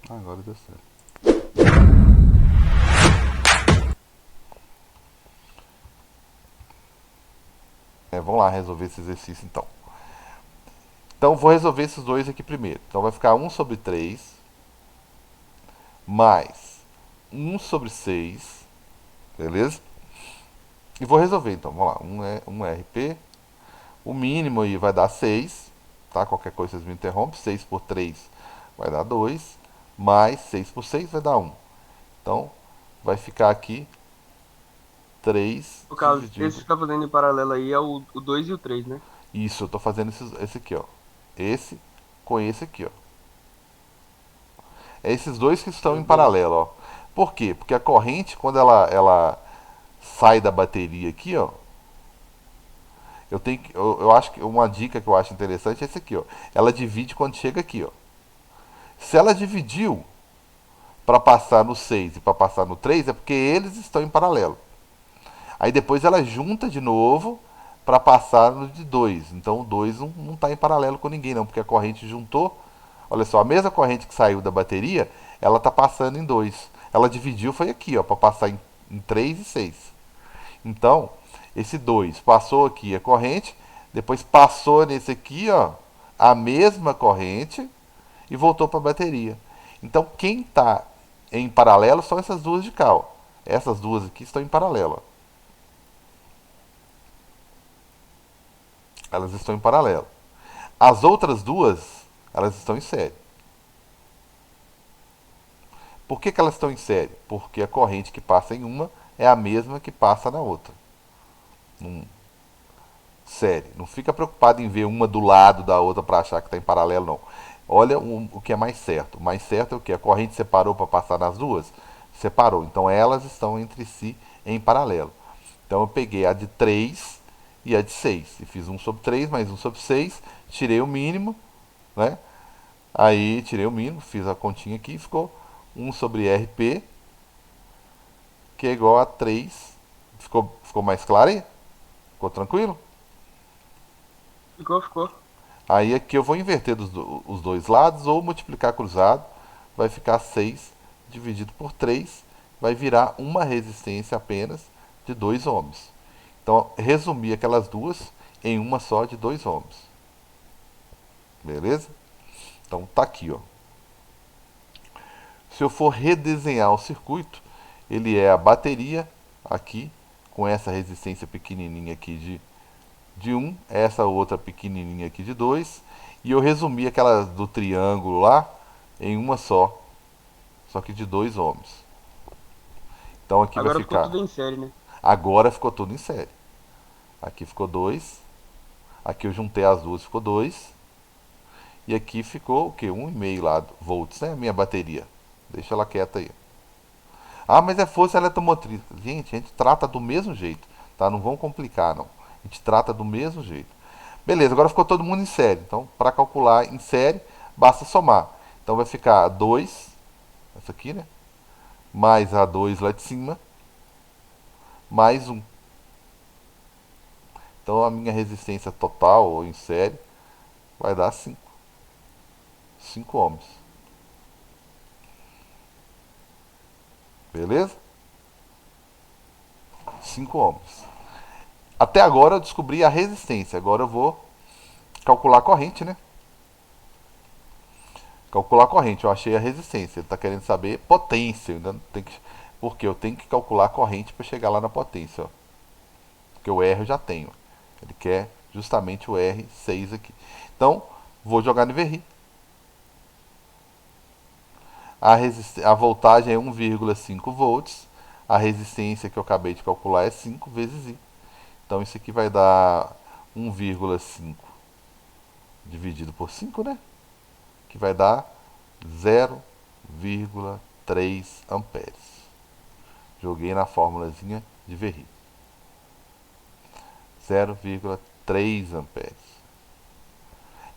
Agora deu certo. Vamos lá resolver esse exercício então. Então vou resolver esses dois aqui primeiro. Então vai ficar 1/3 mais 1/6, beleza? E vou resolver então, vamos lá. 1 RP, o mínimo aí vai dar 6, tá? Qualquer coisa vocês me interrompem. 6 por 3 vai dar 2, mais 6 por 6 vai dar 1. Então vai ficar aqui 3 No caso, esse que dividido. você tá fazendo em paralelo aí é o 2 e o 3, né? Isso, eu tô fazendo esse aqui, ó. Esse com esse aqui, ó. É esses dois que estão em Beleza. paralelo, ó. Por quê? Porque a corrente, quando ela sai da bateria aqui, ó, eu acho que uma dica que eu acho interessante é essa aqui, ó. Ela divide quando chega aqui, ó. Se ela dividiu para passar no 6 e para passar no 3 é porque eles estão em paralelo. Aí depois ela junta de novo para passar no de 2. Então o 2 não está em paralelo com ninguém, não, porque a corrente juntou. Olha só, a mesma corrente que saiu da bateria, ela está passando em 2. Ela dividiu, foi aqui, ó, para passar em 3 e 6. Então, esse 2 passou aqui a corrente, depois passou nesse aqui, ó, a mesma corrente e voltou para a bateria. Então, quem está em paralelo são essas duas de cá, ó. Essas duas aqui estão em paralelo, ó. Elas estão em paralelo. As outras duas, elas estão em série. Por que elas estão em série? Porque a corrente que passa em uma é a mesma que passa na outra. Num, série. Não fica preocupado em ver uma do lado da outra para achar que está em paralelo, não. Olha o que é mais certo. O mais certo é o que? A corrente separou para passar nas duas? Separou. Então elas estão entre si em paralelo. Então eu peguei a de 3 e a de 6. E fiz 1/3 mais 1/6. Tirei o mínimo, né? Aí tirei o mínimo, fiz a continha aqui e ficou 1/RP, que é igual a 3. Ficou mais claro aí? Ficou tranquilo? Ficou, ficou. Aí aqui eu vou inverter os dois lados ou multiplicar cruzado. Vai ficar 6 dividido por 3. Vai virar uma resistência apenas de 2 ohms. Então, resumir aquelas duas em uma só de 2 ohms. Beleza? Então tá aqui, ó. Se eu for redesenhar o circuito, ele é a bateria aqui, com essa resistência pequenininha aqui de 1, essa outra pequenininha aqui de 2, e eu resumi aquela do triângulo lá em uma só que de 2 ohms. Então aqui vai Agora ficou ficar. tudo em série, né? Agora ficou tudo em série. Aqui ficou 2, aqui eu juntei as duas, ficou 2, e aqui ficou o que? 1,5 lá, volts, né? Minha bateria. Deixa ela quieta aí. Ah, mas é força eletromotriz. Gente, a gente trata do mesmo jeito, tá? Não vamos complicar, não. A gente trata do mesmo jeito. Beleza, agora ficou todo mundo em série. Então, para calcular em série, basta somar. Então vai ficar 2, essa aqui, né? Mais a 2 lá de cima, mais um. Então a minha resistência total, ou em série, vai dar 5. 5 ohms. Beleza? 5 ohms. Até agora eu descobri a resistência. Agora eu vou calcular a corrente, né? Calcular a corrente, eu achei a resistência. Ele está querendo saber potência. Ainda não tem que, porque eu tenho que calcular a corrente para chegar lá na potência. Ó. Porque o R eu já tenho. Ele quer justamente o R6 aqui. Então, vou jogar no VRI. A voltagem é 1,5 volts. A resistência que eu acabei de calcular é 5 vezes I. Então, isso aqui vai dar 1,5 dividido por 5, né? Que vai dar 0,3 amperes. Joguei na fórmulazinha de Verri. 0,3 amperes.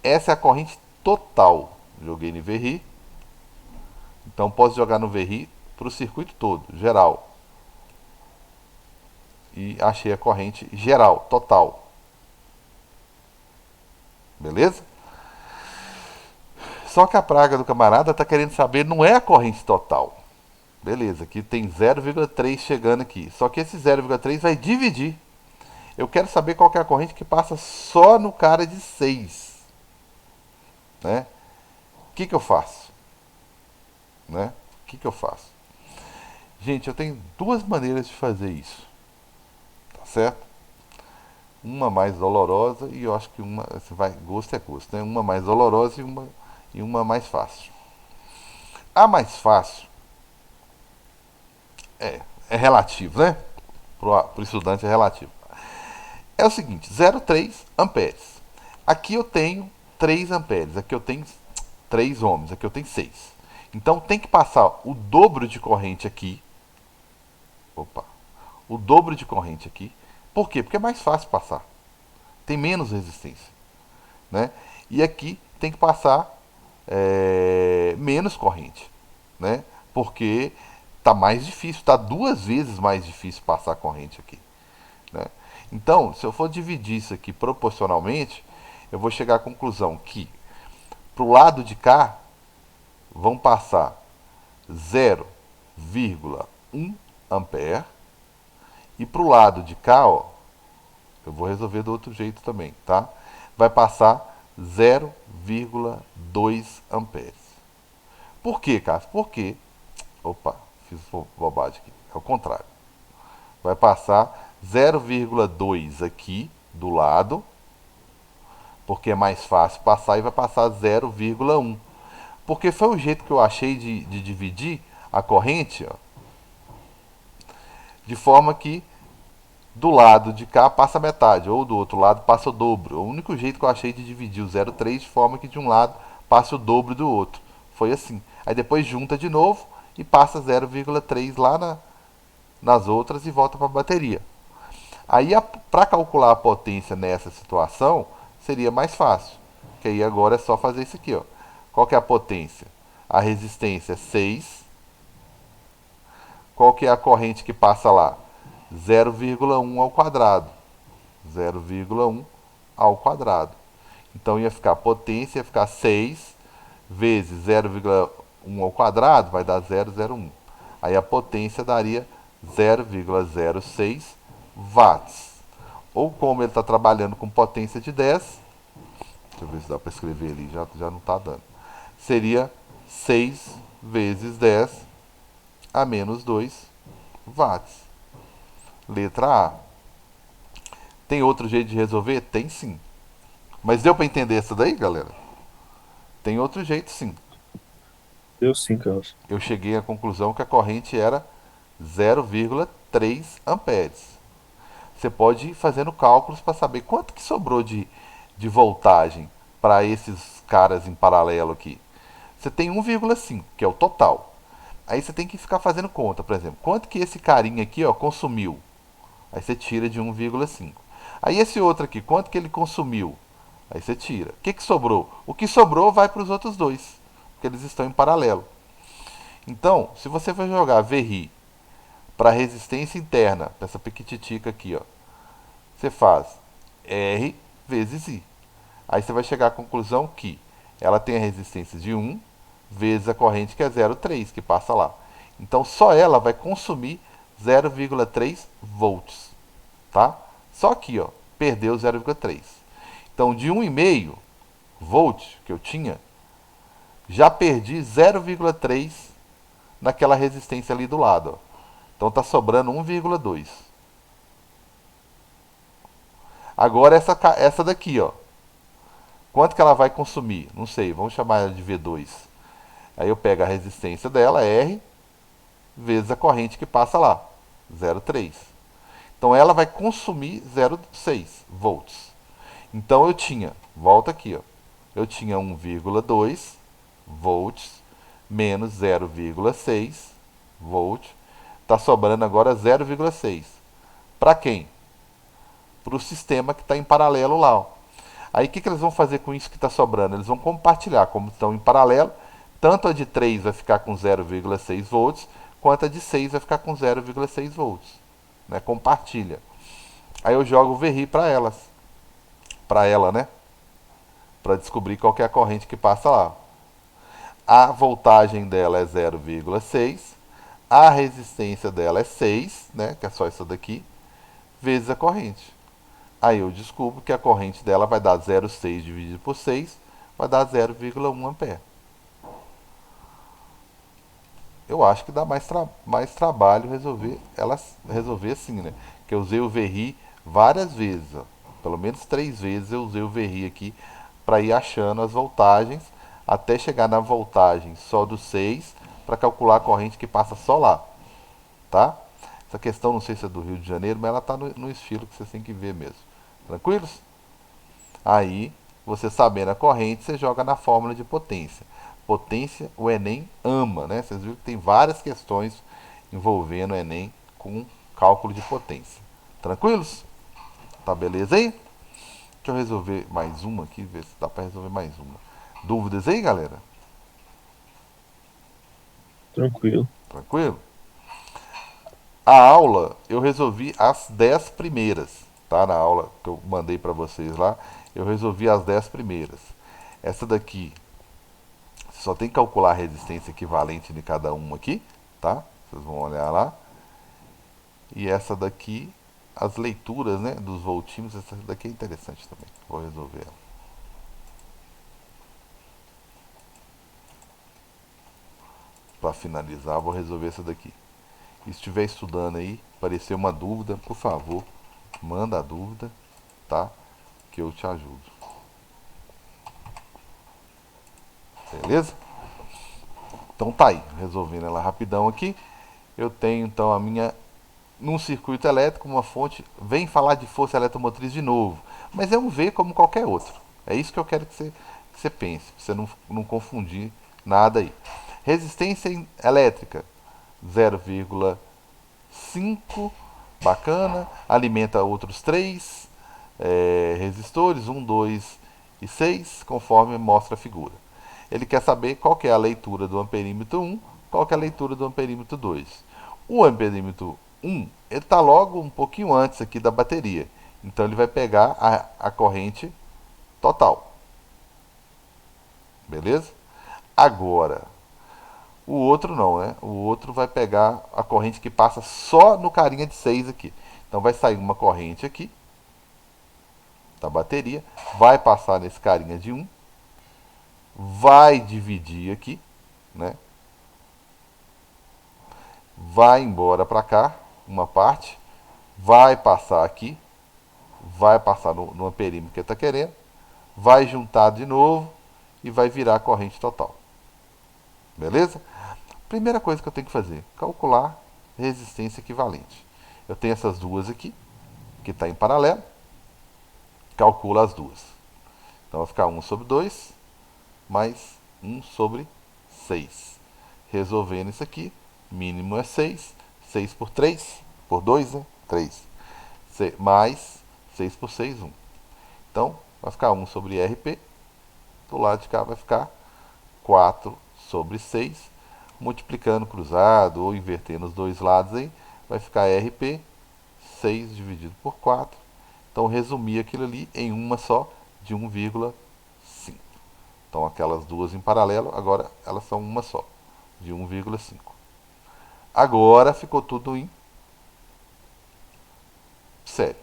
Essa é a corrente total. Joguei no Verri. Então posso jogar no Verri para o circuito todo, geral. E achei a corrente geral, total. Beleza? Só que a praga do camarada está querendo saber, não é a corrente total. Beleza, aqui tem 0,3 chegando aqui. Só que esse 0,3 vai dividir. Eu quero saber qual que é a corrente que passa só no cara de 6. Né? O que eu faço? Né? O que eu faço? Gente, eu tenho duas maneiras de fazer isso. Tá certo? Uma mais dolorosa e eu acho que uma, assim, vai, gosto é gosto, né? Uma mais dolorosa e uma mais fácil. A mais fácil é relativo, né? Pro estudante é relativo. É o seguinte, 0,3 amperes. Aqui eu tenho 3 amperes, aqui eu tenho 3 ohms, aqui eu tenho 6. Então tem que passar o dobro de corrente aqui. Opa. O dobro de corrente aqui. Por quê? Porque é mais fácil passar. Tem menos resistência. Né? E aqui tem que passar menos corrente. Né? Porque tá mais difícil, tá 2 vezes mais difícil passar a corrente aqui. Né? Então, se eu for dividir isso aqui proporcionalmente, eu vou chegar à conclusão que para o lado de cá vão passar 0,1 ampere e para o lado de cá, ó, eu vou resolver do outro jeito também, tá? Vai passar 0,2 amperes. Por quê, Cássio? Porque, opa, fiz bobagem aqui, é o contrário. Vai passar 0,2 aqui do lado, porque é mais fácil passar, e vai passar 0,1. Porque foi o jeito que eu achei de dividir a corrente, ó, de forma que do lado de cá passa metade, ou do outro lado passa o dobro. O único jeito que eu achei de dividir o 0,3 de forma que de um lado passa o dobro do outro. Foi assim. Aí depois junta de novo e passa 0,3 lá nas outras e volta para a bateria. Aí para calcular a potência nessa situação seria mais fácil. Que aí agora é só fazer isso aqui, ó. Qual que é a potência? A resistência é 6. Qual que é a corrente que passa lá? 0,1 ao quadrado. 0,1 ao quadrado. Então ia ficar a potência, ia ficar 6 vezes 0,1 ao quadrado, vai dar 0,01. Aí a potência daria 0,06 watts. Ou como ele está trabalhando com potência de 10, deixa eu ver se dá para escrever ali, já não está dando. Seria 6 vezes 10 a menos 2 watts. Letra A. Tem outro jeito de resolver? Tem sim. Mas deu para entender essa daí, galera? Tem outro jeito sim. Deu sim, Carlos. Eu cheguei à conclusão que a corrente era 0,3 amperes. Você pode ir fazendo cálculos para saber quanto que sobrou de voltagem para esses caras em paralelo aqui. Você tem 1,5, que é o total. Aí você tem que ficar fazendo conta, por exemplo, quanto que esse carinha aqui, ó, consumiu. Aí você tira de 1,5. Aí esse outro aqui, quanto que ele consumiu? Aí você tira. O que sobrou? O que sobrou vai para os outros dois, porque eles estão em paralelo. Então, se você for jogar VRI para resistência interna, para essa piquititica aqui, ó, você faz R vezes I. Aí você vai chegar à conclusão que ela tem a resistência de 1 vezes a corrente que é 0,3, que passa lá. Então só ela vai consumir 0,3 volts, tá? Só aqui, ó, perdeu 0,3. Então de 1,5 volt que eu tinha, já perdi 0,3 naquela resistência ali do lado, ó. Então tá sobrando 1,2. Agora essa daqui, ó. Quanto que ela vai consumir? Não sei, vamos chamar ela de V2. Aí eu pego a resistência dela, R, vezes a corrente que passa lá, 0,3. Então ela vai consumir 0,6 volts. Então eu tinha, volta aqui, ó, eu tinha 1,2 volts menos 0,6 volt. Está sobrando agora 0,6. Para quem? Para o sistema que está em paralelo lá, ó. Aí o que eles vão fazer com isso que está sobrando? Eles vão compartilhar, como estão em paralelo, tanto a de 3 vai ficar com 0,6 volts, quanto a de 6 vai ficar com 0,6 volts. Né? Compartilha. Aí eu jogo o VRI para elas. Para ela, né? Para descobrir qual que é a corrente que passa lá. A voltagem dela é 0,6. A resistência dela é 6, né, que é só essa daqui, vezes a corrente. Aí eu descubro que a corrente dela vai dar 0,6 dividido por 6, vai dar 0,1 ampere. Eu acho que dá mais trabalho resolver assim, né? Que eu usei o VRI várias vezes, ó. Pelo menos 3 vezes eu usei o VRI aqui para ir achando as voltagens, até chegar na voltagem só do 6, para calcular a corrente que passa só lá, tá? Essa questão não sei se é do Rio de Janeiro, mas ela está no estilo que vocês têm que ver mesmo. Tranquilos? Aí, você sabendo a corrente, você joga na fórmula de potência. Potência, o Enem ama, né? Vocês viram que tem várias questões envolvendo o Enem com cálculo de potência. Tranquilos? Tá beleza aí? Deixa eu resolver mais uma aqui, ver se dá para resolver mais uma. Dúvidas aí, galera? Tranquilo. Tranquilo? A aula eu resolvi as 10 primeiras, tá? Na aula que eu mandei para vocês lá, eu resolvi as 10 primeiras. Essa daqui só tem que calcular a resistência equivalente de cada uma aqui, tá? Vocês vão olhar lá. E essa daqui, as leituras, né, dos voltímetros, essa daqui é interessante também. Vou resolver ela. Para finalizar, vou resolver essa daqui. E se estiver estudando aí, aparecer uma dúvida, por favor, manda a dúvida, tá? Que eu te ajudo. Beleza? Então tá aí, resolvendo ela rapidão aqui. Eu tenho então a minha num circuito elétrico, uma fonte, vem falar de força eletromotriz de novo, mas é um V como qualquer outro. É isso que eu quero que você pense, pra você não confundir nada aí. Resistência elétrica, 0,5, bacana, alimenta outros 3 resistores, 1, 2 e 6, conforme mostra a figura. Ele quer saber qual que é a leitura do amperímetro 1, qual que é a leitura do amperímetro 2. O amperímetro 1, ele está logo um pouquinho antes aqui da bateria. Então ele vai pegar a corrente total. Beleza? Agora, o outro não, né? O outro vai pegar a corrente que passa só no carinha de 6 aqui. Então vai sair uma corrente aqui da bateria, vai passar nesse carinha de 1, vai dividir aqui, né? Vai embora para cá, uma parte, vai passar aqui, vai passar no amperímetro que ele está querendo, vai juntar de novo e vai virar a corrente total. Beleza? Primeira coisa que eu tenho que fazer, calcular resistência equivalente. Eu tenho essas duas aqui, que está em paralelo, calculo as duas. Então vai ficar 1 sobre 2 mais 1 sobre 6. Resolvendo isso aqui, mínimo é 6, 6 por 3, por 2, né? 3. Mais 6 por 6, 1. Então, vai ficar 1 sobre RP. Do lado de cá vai ficar 4 sobre 6. Multiplicando cruzado ou invertendo os dois lados aí, vai ficar RP, 6 dividido por 4. Então, resumi aquilo ali em uma só, de 1,5. Então, aquelas duas em paralelo, agora elas são uma só, de 1,5. Agora ficou tudo em série.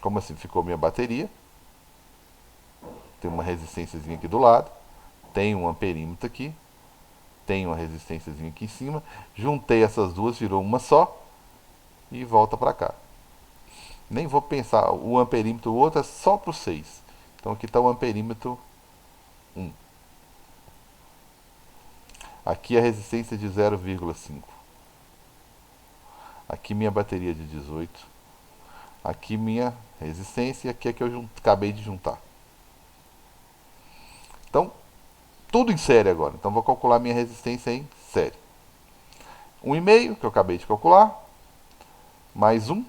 Como assim? Ficou minha bateria. Tem uma resistênciazinha aqui do lado. Tem um amperímetro aqui. Tem uma resistênciazinha aqui em cima. Juntei essas duas, virou uma só. E volta para cá. Nem vou pensar. O amperímetro, o outro é só para o 6. Então aqui está o amperímetro 1. Aqui a resistência de 0,5. Aqui minha bateria de 18. Aqui minha resistência e aqui é que eu acabei de juntar. Então, tudo em série agora. Então vou calcular minha resistência em série. 1,5 que eu acabei de calcular. Mais 1.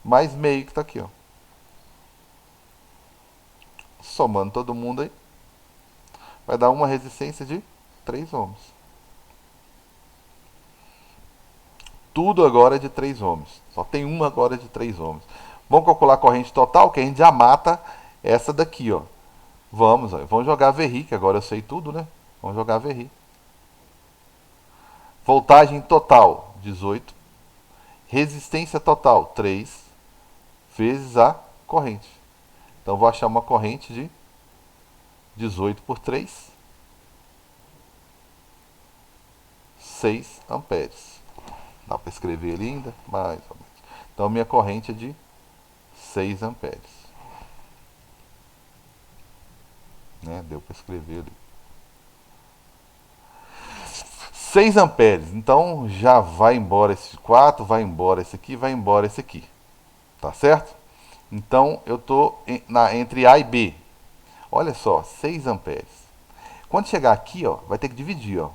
Mais meio que está aqui, ó. Somando todo mundo aí, vai dar uma resistência de 3 ohms. Tudo agora é de 3 ohms. Só tem uma agora de 3 ohms. Vamos calcular a corrente total, que a gente já mata essa daqui, ó. Vamos, ó, vamos jogar Verri, que agora eu sei tudo, né? Vamos jogar Verri. Voltagem total, 18. Resistência total, 3 vezes a corrente. Então vou achar uma corrente de 18 por 3, 6 amperes. Dá para escrever ali ainda? Mais ou menos. Então minha corrente é de 6 amperes. Né? Deu para escrever ali. 6 amperes. Então já vai embora esse 4, vai embora esse aqui, vai embora esse aqui. Tá certo? Então eu estou entre A e B. Olha só, 6 amperes. Quando chegar aqui, ó, vai ter que dividir, ó.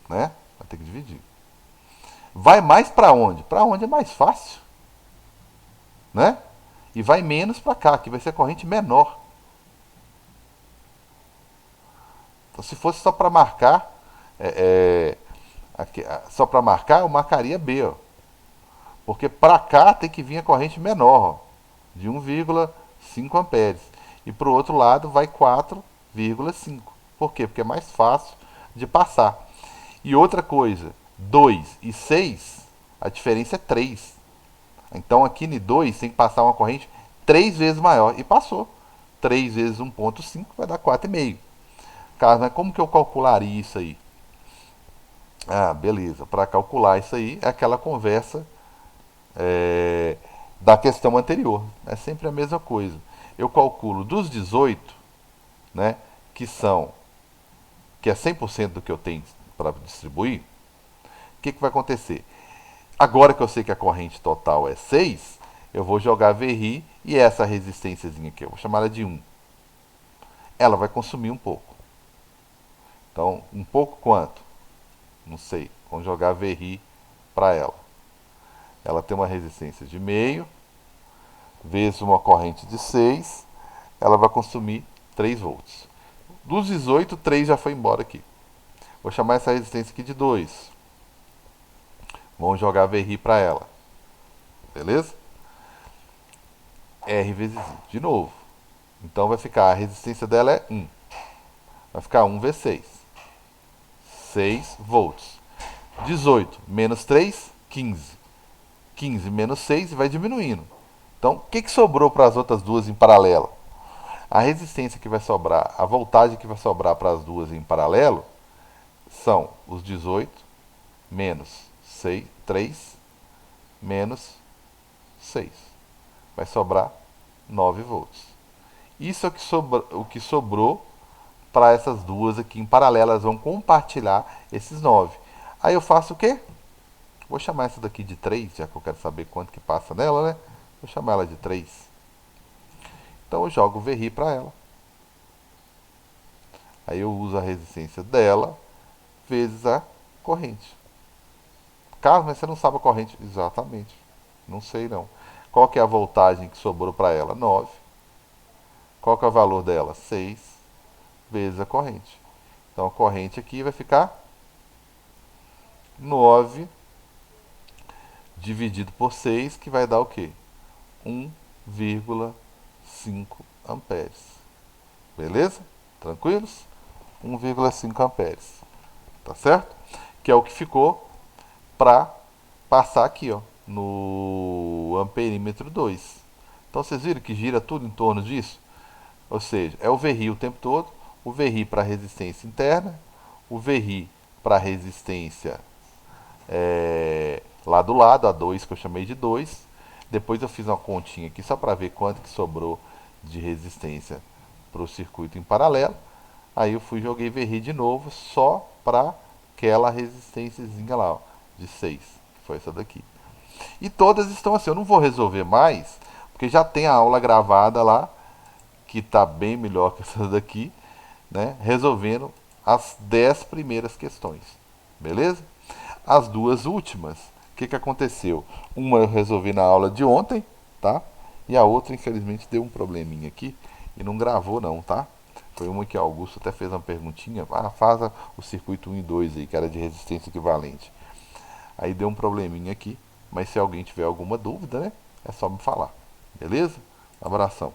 Né? Vai ter que dividir. Vai mais para onde? Para onde é mais fácil, né? E vai menos para cá, que vai ser a corrente menor. Então, se fosse só para marcar, só para marcar, eu marcaria B, ó. Porque para cá tem que vir a corrente menor, ó, de 1,5 amperes. E para o outro lado vai 4,5. Por quê? Porque é mais fácil de passar. E outra coisa, 2 e 6, a diferença é 3. Então aqui no 2 tem que passar uma corrente 3 vezes maior. E passou. 3 vezes 1,5 vai dar 4,5. Carlos, mas como que eu calcularia isso aí? Ah, beleza. Para calcular isso aí é aquela conversa da questão anterior. É sempre a mesma coisa. Eu calculo dos 18, né, que é 100% do que eu tenho para distribuir. O que vai acontecer? Agora que eu sei que a corrente total é 6, eu vou jogar Verri e essa resistênciazinha aqui, eu vou chamar ela de 1. Ela vai consumir um pouco. Então, um pouco quanto? Não sei. Vamos jogar Verri para ela. Ela tem uma resistência de meio, vezes uma corrente de 6, ela vai consumir 3 volts. Dos 18, 3 já foi embora aqui. Vou chamar essa resistência aqui de 2. Vamos jogar Verri para ela. Beleza? R vezes I. De novo. Então vai ficar, a resistência dela é 1. Vai ficar 1 vezes 6. 6 volts. 18 menos 3, 15. 15 menos 6 e vai diminuindo. Então, o que sobrou para as outras duas em paralelo? A resistência que vai sobrar, a voltagem que vai sobrar para as duas em paralelo são os 18 menos 6, 3 menos 6. Vai sobrar 9 volts. Isso é o que sobrou para essas duas aqui em paralelo. Elas vão compartilhar esses 9. Aí eu faço o quê? Vou chamar essa daqui de 3, já que eu quero saber quanto que passa nela, né? Vou chamar ela de 3. Então eu jogo o Verri para ela. Aí eu uso a resistência dela vezes a corrente. Carlos, mas você não sabe a corrente? Exatamente. Não sei não. Qual que é a voltagem que sobrou para ela? 9. Qual que é o valor dela? 6 vezes a corrente. Então a corrente aqui vai ficar 9 dividido por 6, que vai dar o quê? 1,5 amperes. Beleza? Tranquilos? 1,5 amperes. Tá certo? Que é o que ficou para passar aqui, ó, no amperímetro 2. Então vocês viram que gira tudo em torno disso? Ou seja, é o Verri o tempo todo, o Verri para resistência interna, o Verri para resistência lá do lado, a 2 que eu chamei de 2. Depois eu fiz uma continha aqui só para ver quanto que sobrou de resistência para o circuito em paralelo. Aí eu fui joguei Verri de novo só para aquela resistênciazinha lá, ó, de 6, que foi essa daqui. E todas estão assim, eu não vou resolver mais, porque já tem a aula gravada lá, que está bem melhor que essa daqui, né? Resolvendo as 10 primeiras questões. Beleza? As duas últimas, o que aconteceu? Uma eu resolvi na aula de ontem, tá? E a outra, infelizmente, deu um probleminha aqui e não gravou não, tá? Foi uma que o Augusto até fez uma perguntinha. Ah, faz o circuito 1 e 2 aí, que era de resistência equivalente. Aí deu um probleminha aqui, mas se alguém tiver alguma dúvida, né? É só me falar. Beleza? Um abração.